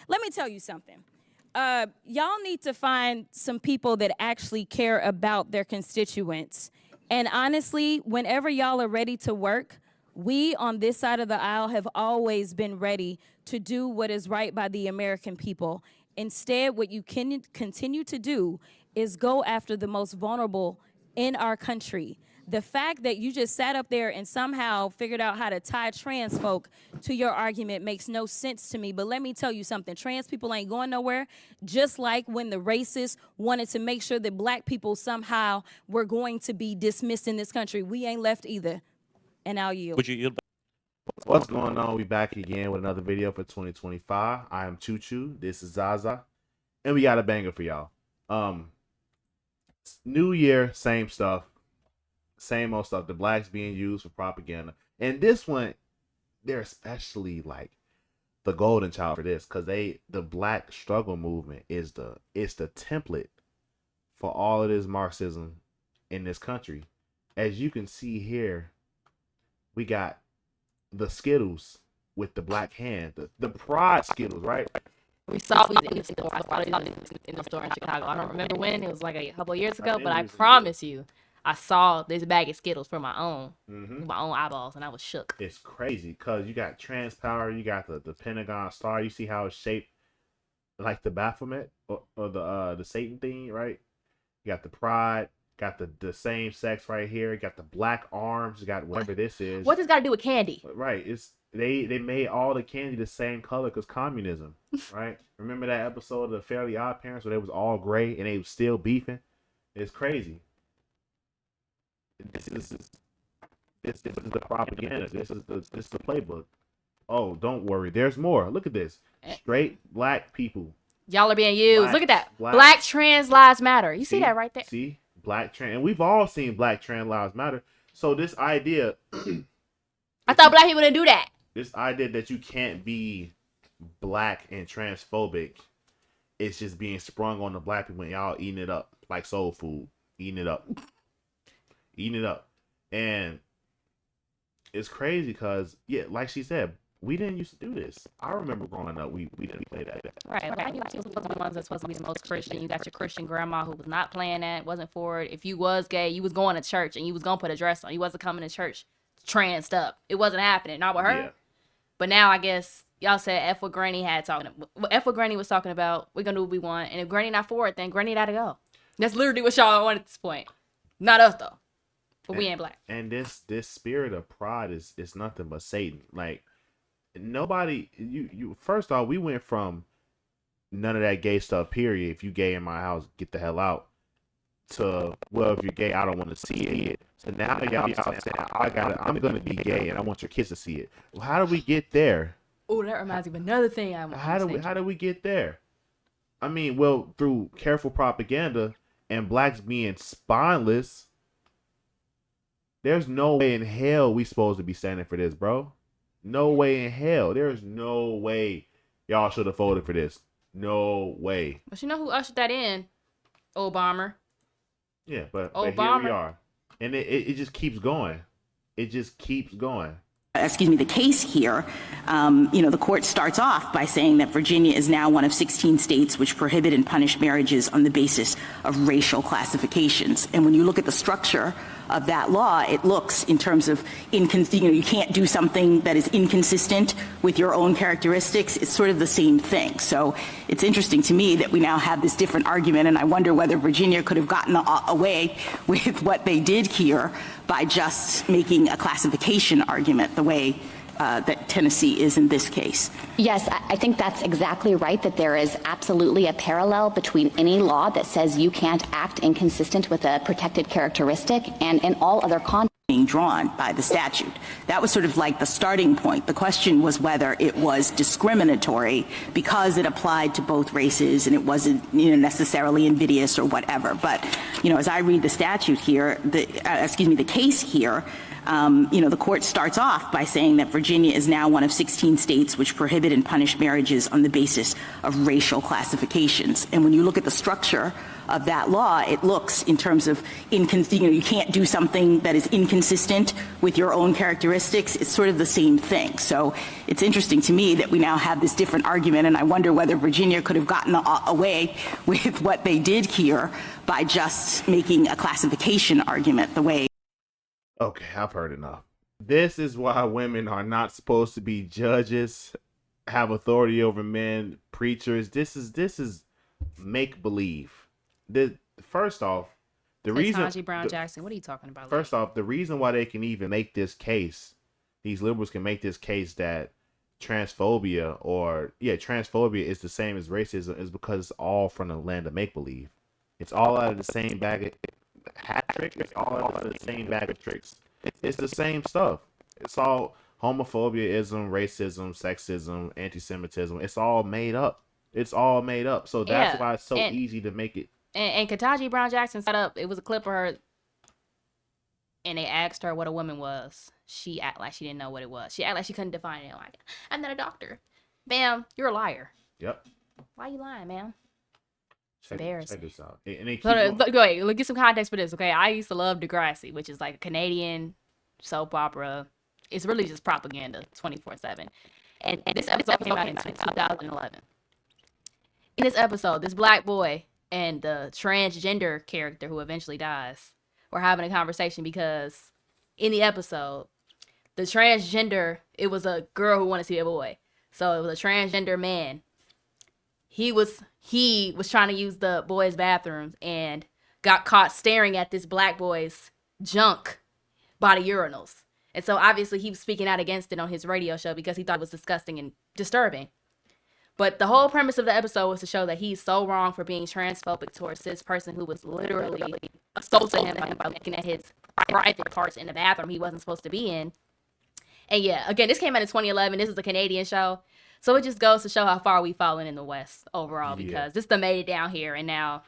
Let me tell you something. Y'all need to find some people that actually care about their constituents. And honestly, whenever y'all are ready to work, we on this side of the aisle have always been ready to do what is right by the American people. Instead, what you can continue to do is go after the most vulnerable in our country. The fact that you just sat up there and somehow figured out how to tie trans folk to your argument makes no sense to me. But let me tell you something. Trans people ain't going nowhere. Just like when the racists wanted to make sure that black people somehow were going to be dismissed in this country. We ain't left either. And I'll yield. Would you yield? What's going on? We back again with another video for 2025. I am Choo Choo. This is Zaza. And we got a banger for y'all. New year, same stuff. Same old stuff. The blacks being used for propaganda. And this one, they're especially like the golden child for this, because the black struggle movement is the template for all of this Marxism in this country. As you can see here, we got the Skittles with the black hand, the Pride Skittles, right? We saw these in the store. I saw these in the store in Chicago. I don't remember when. It was like a couple of years ago, but I promise you, I saw this bag of Skittles for my own eyeballs, and I was shook. It's crazy because you got trans power, you got the Pentagon star. You see how it's shaped like the Baphomet or the Satan thing, right? You got the Pride, got the same sex right here. You got the black arms. You got whatever this is. What does got to do with candy? Right. It's they made all the candy the same color because communism, right? Remember that episode of the Fairly Odd Parents where they was all gray and they was still beefing? It's crazy. This is the propaganda. This is the playbook. Oh, don't worry. There's more. Look at this. Straight black people. Y'all are being used. Look at that. Black trans lives matter. You see that right there? See? Black trans. And we've all seen black trans lives matter. So this idea. I thought black people didn't do that. This idea that you can't be black and transphobic, it's just being sprung on the black people and y'all eating it up like soul food. Eating it up. Eating it up. And it's crazy because, yeah, like she said, we didn't used to do this. I remember growing up, we didn't play that. Right. Like, you was the ones that's supposed to be the most Christian. You got your Christian grandma who was not playing that, wasn't for it. If you was gay, you was going to church and you was going to put a dress on. You wasn't coming to church trans up. It wasn't happening. Not with her. Yeah. But now I guess y'all said F what Granny had talking about. F what Granny was talking about. We're going to do what we want. And if Granny not for it, then Granny got to go. That's literally what y'all want at this point. Not us, though. But we ain't black. And this spirit of pride is nothing but Satan. Like, nobody, you first off, we went from none of that gay stuff, period. If you gay in my house, get the hell out, to, well, if you're gay, I don't want to see it. So now y'all saying, I'm going to be gay and I want your kids to see it. Well, how do we get there? Oh, that reminds me of another thing I want to say. How do we get there? I mean, well, through careful propaganda and blacks being spineless. There's no way in hell we supposed to be standing for this, bro. No way in hell. There's no way y'all should have voted for this. No way. But you know who ushered that in? Obama. Yeah, but here we are. And it just keeps going. It just keeps going. The case here, the court starts off by saying that Virginia is now one of 16 states which prohibit and punish marriages on the basis of racial classifications. And when you look at the structure of that law, it looks in terms of, you can't do something that is inconsistent with your own characteristics. It's sort of the same thing. So it's interesting to me that we now have this different argument, and I wonder whether Virginia could have gotten away with what they did here by just making a classification argument the way that Tennessee is in this case. Yes, I think that's exactly right, that there is absolutely a parallel between any law that says you can't act inconsistent with a protected characteristic and in all other contexts being drawn by the statute. That was sort of like the starting point. The question was whether it was discriminatory because it applied to both races and it wasn't necessarily invidious or whatever. But as I read the statute here, the case here, The court starts off by saying that Virginia is now one of 16 states which prohibit and punish marriages on the basis of racial classifications. And when you look at the structure of that law, it looks in terms of, you can't do something that is inconsistent with your own characteristics. It's sort of the same thing. So it's interesting to me that we now have this different argument, and I wonder whether Virginia could have gotten away with what they did here by just making a classification argument the way. Okay, I've heard enough. This is why women are not supposed to be judges, have authority over men, preachers. This is make believe. First off, the reason Ketanji Brown Jackson, what are you talking about? First off, the reason why they can even make this case, these liberals can make this case that transphobia is the same as racism is because it's all from the land of make believe. It's all out of the same bag of hat tricks. It's all out of the same bag of tricks. It's the same stuff. It's all homophobiaism, racism, sexism, anti-Semitism. It's all made up. It's all made up. So that's why it's so easy to make it. And Ketanji Brown Jackson set up, it was a clip of her, and they asked her what a woman was. She acted like she didn't know what it was. She acted like she couldn't define it. Like, I'm not a doctor. Bam, you're a liar. Yep. Why are you lying, man? Check this out. And they keep wait, let's get some context for this, okay? I used to love Degrassi, which is like a Canadian soap opera. It's really just propaganda 24/7. And this episode came out in 2011. In this episode, this black boy and the transgender character who eventually dies were having a conversation because in the episode, the transgender, it was a girl who wanted to be a boy. So it was a transgender man. He was trying to use the boys' bathrooms and got caught staring at this black boy's junk by the urinals. And so obviously he was speaking out against it on his radio show because he thought it was disgusting and disturbing. But the whole premise of the episode was to show that he's so wrong for being transphobic towards this person who was literally assaulting him by looking at his private parts in the bathroom he wasn't supposed to be in. And yeah, again, this came out in 2011. This is a Canadian show. So it just goes to show how far we've fallen in the West overall because this done made it down here and now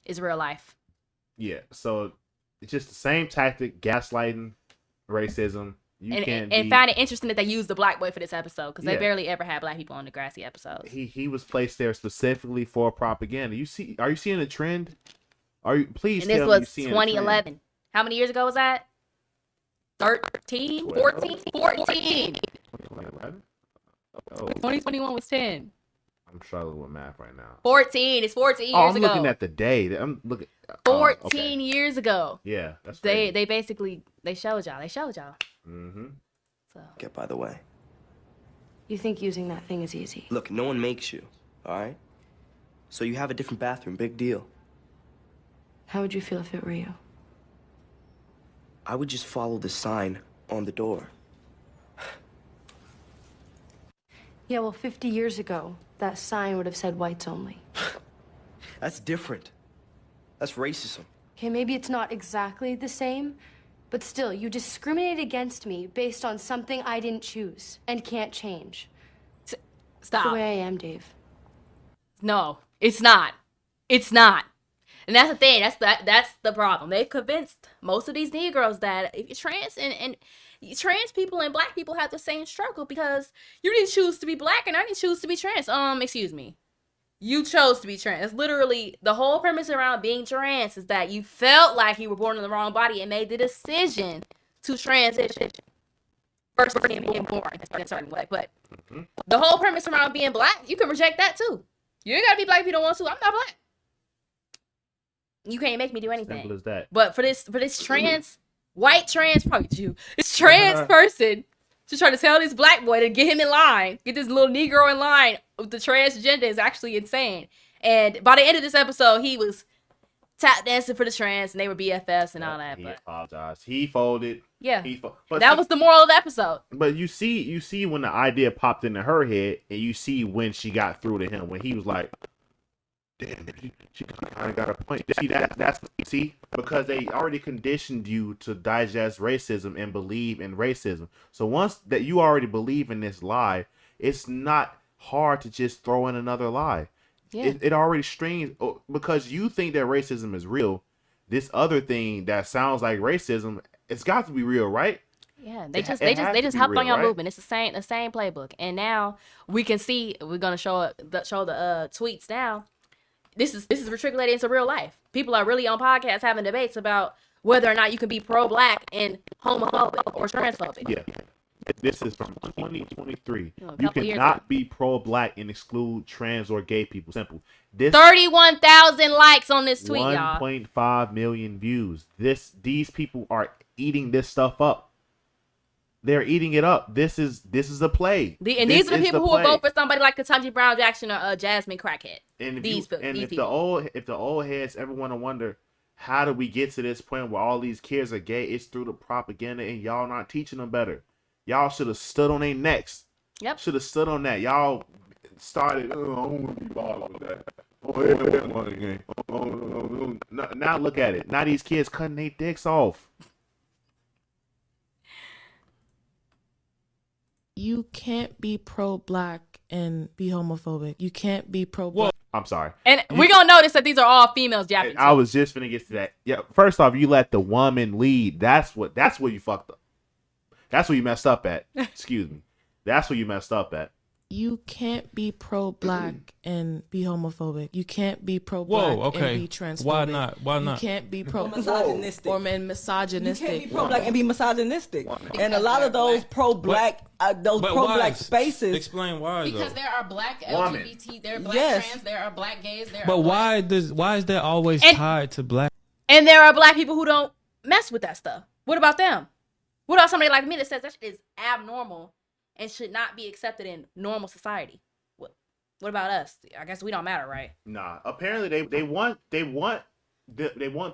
it's real life. Yeah, so it's just the same tactic, gaslighting, racism. And find it interesting that they used the black boy for this episode because they barely ever had black people on Degrassi episodes. He was placed there specifically for propaganda. Are you seeing a trend? Please and this tell was me you seeing 2011. How many years ago was that? 13? 14? 14. 2011? 2021 was 10. I'm struggling with math right now. 14. It's 14 years I'm ago. looking at the day. I'm looking. 14 years ago. Yeah, that's crazy. They basically showed y'all. Mm-hmm. So. Get by the way. You think using that thing is easy? Look, no one makes you, all right? So you have a different bathroom, big deal. How would you feel if it were you? I would just follow the sign on the door. Yeah, well, 50 years ago, that sign would have said whites only. That's different. That's racism. Okay, maybe it's not exactly the same, but still, you discriminated against me based on something I didn't choose and can't change. Stop. That's the way I am, Dave. No, it's not. It's not. And that's the thing. That's the problem. They've convinced most of these Negroes that if you're trans and trans people and black people have the same struggle because you didn't choose to be black and I didn't choose to be trans. Excuse me. You chose to be trans. Literally, the whole premise around being trans is that you felt like you were born in the wrong body and made the decision to transition. First being born in a certain way. But the whole premise around being black, you can reject that too. You ain't gotta be black if you don't want to. I'm not black. You can't make me do anything. Simple as that. But for this white trans, probably Jew, this trans person to try to tell this black boy to get him in line, get this little Negro in line with the transgender is actually insane. And by the end of this episode, he was tap dancing for the trans and they were BFFs and all that. He but apologized. He folded. Yeah. But that was the moral of the episode. But you see when the idea popped into her head, and you see when she got through to him, when he was like, damn, she kind of got a point. See, because they already conditioned you to digest racism and believe in racism. So once that you already believe in this lie, it's not hard to just throw in another lie. Yeah. It already streams because you think that racism is real. this other thing that sounds like racism, it's got to be real, right? Yeah, It has to be hopped real, on your right? movement. It's the same playbook. And now we can see, we're gonna show the tweets now. This is matriculated into real life. People are really on podcasts having debates about whether or not you can be pro-black and homophobic or transphobic. Yeah. This is from 2023. A You couple years cannot be pro-black and exclude trans or gay people. Simple. This 31,000 likes on this tweet, y'all. 1.5 million views. These people are eating this stuff up. They're eating it up. This is a play. These are the people who will vote for somebody like Ketanji Brown Jackson or Jasmine Crackhead. And These if people. the old heads ever want to wonder, how do we get to this point where all these kids are gay? It's through the propaganda, and y'all not teaching them better. Y'all should have stood on their necks. Yep. Should have stood on that. Y'all started. Oh, I don't want to be bothered with that. Oh, yeah, money game. Now look at it. Now these kids cutting their dicks off. You can't be pro-black and be homophobic. You can't be pro-black. I'm sorry. And we're going to notice that these are all females japping. I was just finna get to that. Yeah. First off, you let the woman lead. That's where you fucked up. That's where you messed up at. Excuse me. That's where you messed up at. You can't be pro-black and be homophobic. You can't be pro-black and be transphobic. Why not? Why not? You can't be misogynistic. or misogynistic. You can't be pro-black and be misogynistic. And a lot of those pro-black, why? spaces. Explain why, because though. there are black Woman. LGBT, there are black Yes. trans, there are black gays, there But are black... why is that always And- tied to black? And there are black people who don't mess with that stuff. What about them? What about somebody like me that says that shit is abnormal and should not be accepted in normal society? What about us? I guess we don't matter, right? Nah. Apparently they want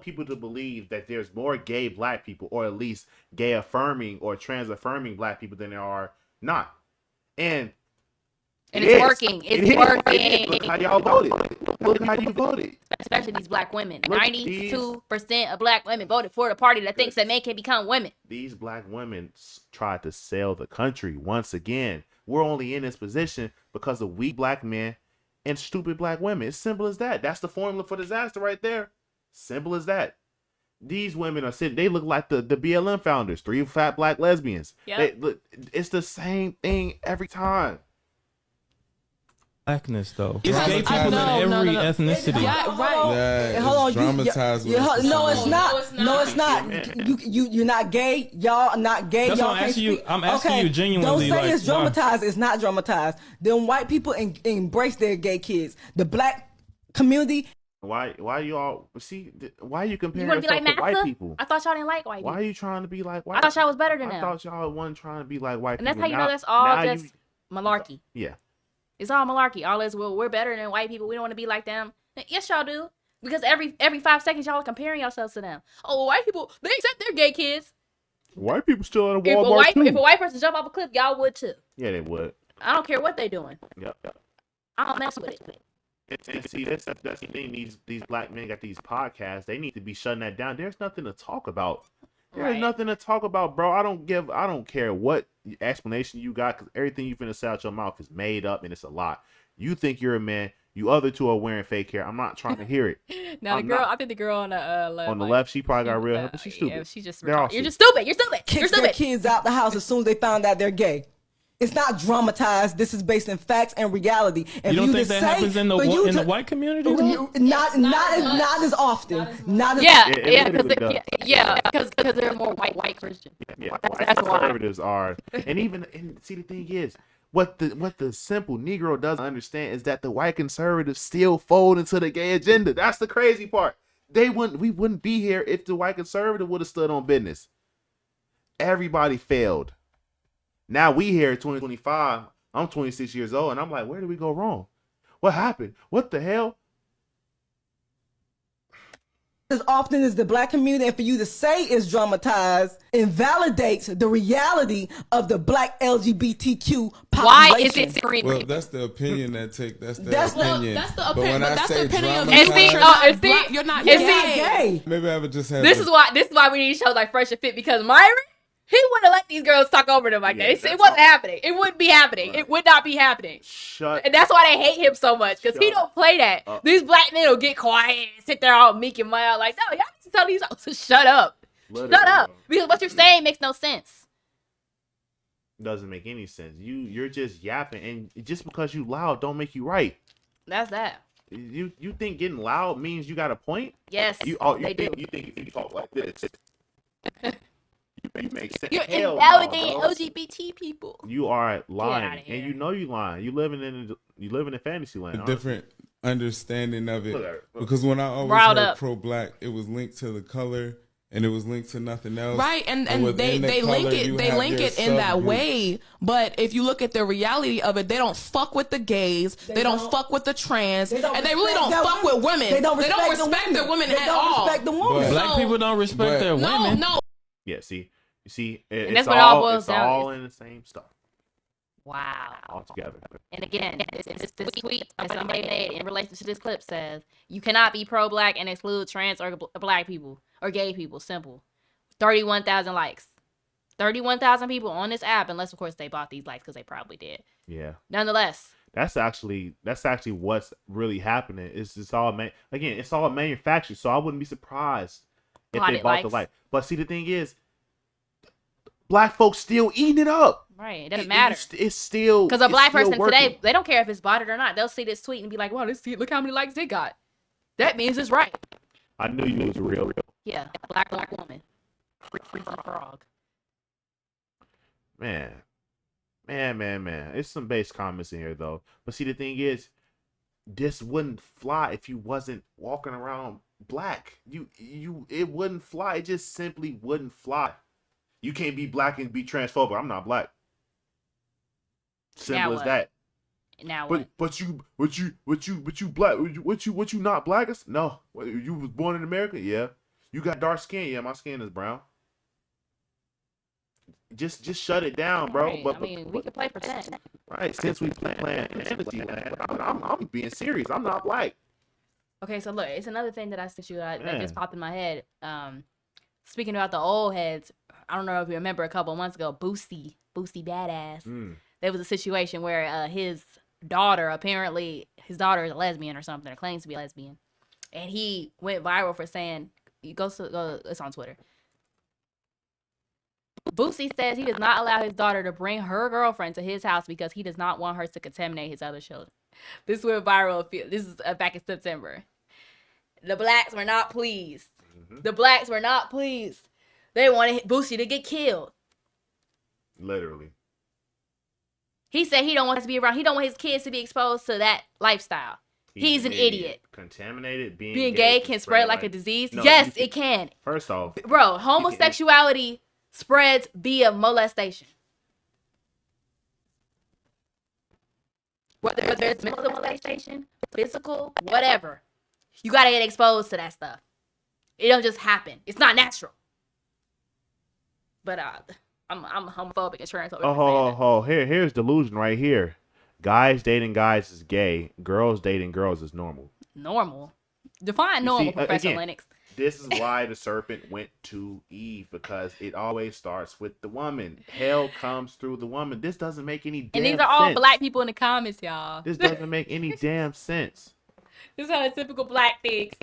people to believe that there's more gay black people, or at least gay affirming or trans affirming black people than there are not. And it's working. It's working. Look how y'all voted. Look how you voted. Especially these black women. Look, 92% of black women voted for the party that thinks that men can become women. These black women tried to sell the country once again. We're only in this position because of weak black men and stupid black women. It's simple as that. That's the formula for disaster right there. Simple as that. These women are sitting. They look like the BLM founders, 3 fat black lesbians. Yep. It's the same thing every time. Blackness, though. Because Gay people in every ethnicity. Yeah, right. Yeah, Hold on, it's dramatized. no, it's not. No, it's not. You're not gay. Y'all are not gay. That's y'all why I'm can't asking you. speak. I'm asking you genuinely. Don't say like, it's dramatized. It's not dramatized. Then white people embrace their gay kids. The black community. Why you all see? Why are you comparing You want to be yourself like to white Massa? people? I thought y'all didn't like white Why people. are you trying to be like white? I thought y'all was better than I them. thought y'all wasn't trying to be like white And that's people. how you know that's all now just malarkey. Yeah. It's all malarkey. All is, well, we're better than white people. We don't want to be like them. Yes, y'all do. Because every 5 seconds, y'all are comparing yourselves to them. Oh, white people, they accept their gay kids. White people still at a If Walmart too. if a white person jump off a cliff, y'all would too. Yeah, they would. I don't care what they doing. Yep. I don't mess with it. And see, that's the thing. These black men got these podcasts. They need to be shutting that down. There's nothing to talk about. There's nothing to talk about, bro. I don't care what explanation you got, because everything you finna say out your mouth is made up and it's a lot. You think you're a man. You other two are wearing fake hair. I'm not trying to hear it. Now I think the girl on the left. On the left, she probably got real hair, but she's stupid. Yeah, she just. They're all You're just stupid. You're stupid. You're Kicked their stupid. kids out the house as soon as they found out they're gay. It's not dramatized. This is based in facts and reality. And You don't for think to that say- happens in the for you the to- white community? though? Not as often. Not as Yeah, It really does. because they're more white Christian. Yeah, That's why. conservatives are, and see the thing is, what the simple Negro doesn't understand is that the white conservatives still fold into the gay agenda. That's the crazy part. We wouldn't be here if the white conservative would have stood on business. Everybody failed. Now we here at 2025. I'm 26 years old, and I'm like, where did we go wrong? What happened? What the hell? as often as the black community, and for you to say it's dramatized invalidates the reality of the black LGBTQ population. Why is it screaming? Well, that's the opinion that's their That's the- opinion. that's the But opinion- when but I that's the say opinion of the dramatized, culture. You're not and gay. maybe I would just have. This is why we need shows like Fresh and Fit, because Myron, he wouldn't let these girls talk over them like Yeah, that. It that's wasn't all. happening. It wouldn't be happening. Right. It would not be happening. Shut. And that's why they hate him so much, because he Shut don't play that. up. These black men will get quiet and sit there all meek and mild like, no, y'all need to to tell these hoes to shut up. Literally, Shut up. bro. Because what you're saying makes no sense. Doesn't make any sense. You're just yapping, and just because you loud don't make you right. That's that. You think getting loud means you got a point? Yes, You they think do. you think if you talk like this, you make sense. You're Hell invalidating no, bro. LGBT people. You are outta lying, here. and you know you lying. You living in fantasy land. A different understanding of it. Look at her. Look. Because when I always Riled heard up. pro-black, it was linked to the color and it was linked to nothing else. Right, and within the they link color, it you they have link your it in that subgroups. way. But if you look at the reality of it, they don't fuck with the gays, they don't fuck with the trans, and they really don't fuck with women. They don't respect their women They at don't all. respect the woman. Black people don't respect their women. No. Yeah, see, And that's what it all boils it's down. all in the same stuff Wow. all together. And again, this tweet that somebody made in relation to this clip says, you cannot be pro-black and exclude trans or black people or gay people. Simple. 31,000 likes. 31,000 people on this app, unless, of course, they bought these likes because they probably did. Yeah. Nonetheless. That's actually what's really happening. It's all it's all manufactured. So I wouldn't be surprised if they bought the like. But see, the thing is, black folks still eating it up. Right. It doesn't matter. It's still because a black person working. today, they don't care if it's bought it or not. They'll see this tweet and be like, "Wow, look how many likes it got. That means it's right." I knew you was real. Yeah, black woman. Free from a frog. Man. It's some base comments in here though. But see, the thing is, this wouldn't fly if you wasn't walking around black. It wouldn't fly. It just simply wouldn't fly. You can't be black and be transphobic. I'm not black. Simple as that. Now but you black? What you not black? No. What, you was born in America? Yeah. You got dark skin? Yeah, my skin is brown. Just shut it down, bro. Right. We can play pretend. Right. Since we playing fantasy land, I'm being serious. I'm not black. Okay, so look, it's another thing that I sent you that just popped in my head. Speaking about the old heads, I don't know if you remember a couple of months ago, Boosie Badass. There was a situation where his daughter is a lesbian or something, or claims to be a lesbian, and he went viral for saying, it's on Twitter. Boosie says he does not allow his daughter to bring her girlfriend to his house because he does not want her to contaminate his other children. This went viral. This is back in September. The blacks were not pleased. The blacks were not pleased. They wanted Boosie to get killed. Literally. He said he don't want us to be around. He don't want his kids to be exposed to that lifestyle. He's an idiot. Contaminated. Being gay can spread like a disease. No, yes, it can. First off, bro, homosexuality spreads via molestation. Whether it's mental molestation, physical, whatever, you gotta get exposed to that stuff. It don't just happen. It's not natural. But I'm homophobic and transphobic. Here's delusion right here. Guys dating guys is gay. Girls dating girls is normal. Normal. Define normal, Professor again, Lennox. This is why the serpent went to Eve, because it always starts with the woman. Hell comes through the woman. This doesn't make any damn sense. And these are all black people in the comments, y'all. This doesn't make any damn sense. This is how the typical black thinks.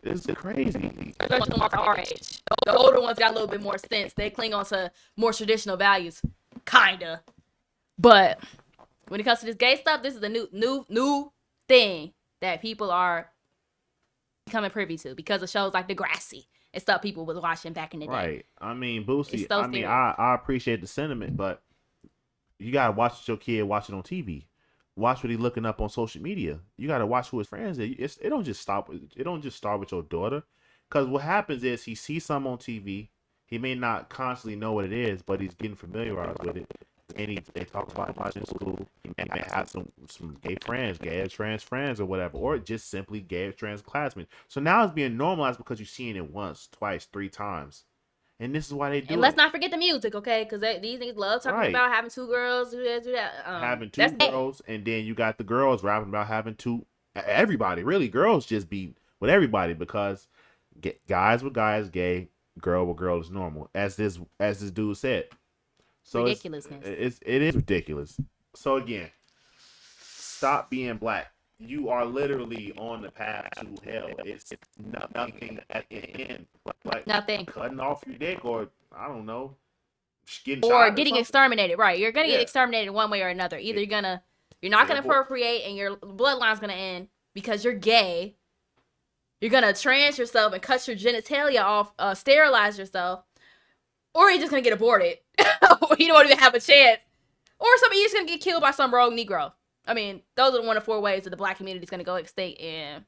This is crazy. Especially our age. The older ones got a little bit more sense. They cling on to more traditional values. Kinda. But when it comes to this gay stuff, this is a new thing that people are becoming privy to because of shows like Degrassi and stuff people was watching back in the day. Right. I mean, Boosie, So I appreciate the sentiment, but you gotta watch what your kid watching on TV. Watch what he's looking up on social media. You gotta watch who his friends are. It don't just start with your daughter. Because what happens is he sees something on TV. He may not constantly know what it is, but he's getting familiarized with it. And they talk about it in school. He may have some gay friends, gay or trans friends or whatever, or just simply gay or trans classmates. So now it's being normalized because you're seeing it once, twice, 3 times. And this is why they do it. And let's not forget the music, okay? Because these niggas love talking about having 2 girls, do that. Having 2 girls, and then you got the girls rapping about having 2. Everybody, really, girls just be with everybody because guys with guys, gay, girl with girl is normal. As this dude said. So ridiculousness. It is ridiculous. So again, stop being black. you are literally on the path to hell. It's nothing at the end. Like Nothing. cutting off your dick, or I don't know, getting Or shot getting something. exterminated. Right. You're gonna Yeah. get exterminated one way or another. Either you're not gonna Simple. procreate and your bloodline's gonna end because you're gay. You're gonna trans yourself and cut your genitalia off, sterilize yourself, or you're just gonna get aborted. You don't even have a chance. Or you're just gonna get killed by some rogue Negro. I mean, those are the 1 of 4 ways that the black community is gonna go extinct, and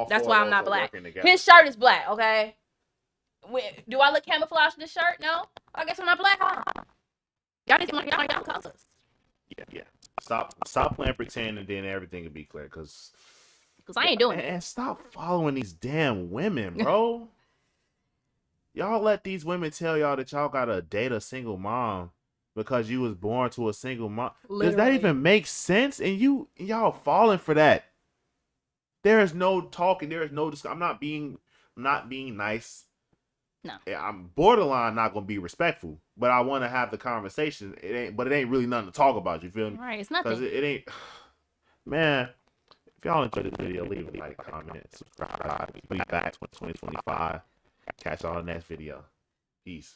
that's why I'm not black. His shirt is black, okay? Do I look camouflaged in this shirt? No. I guess I'm not black. Huh? Y'all need to get my colors. Yeah. Stop playing pretend, and then everything will be clear. Cause I ain't doing it. And stop following these damn women, bro. Y'all let these women tell y'all that y'all gotta date a single mom because you was born to a single mom. Does that even make sense? And y'all falling for that. There is no talking. There is no. I'm not being nice. No. I'm borderline not gonna be respectful, but I want to have the conversation. It ain't really nothing to talk about. You feel me? Right. It's nothing. Because it ain't. Man, if y'all enjoyed this video, leave a like, comment, subscribe. We'll be back 2025. Catch y'all in the next video. Peace.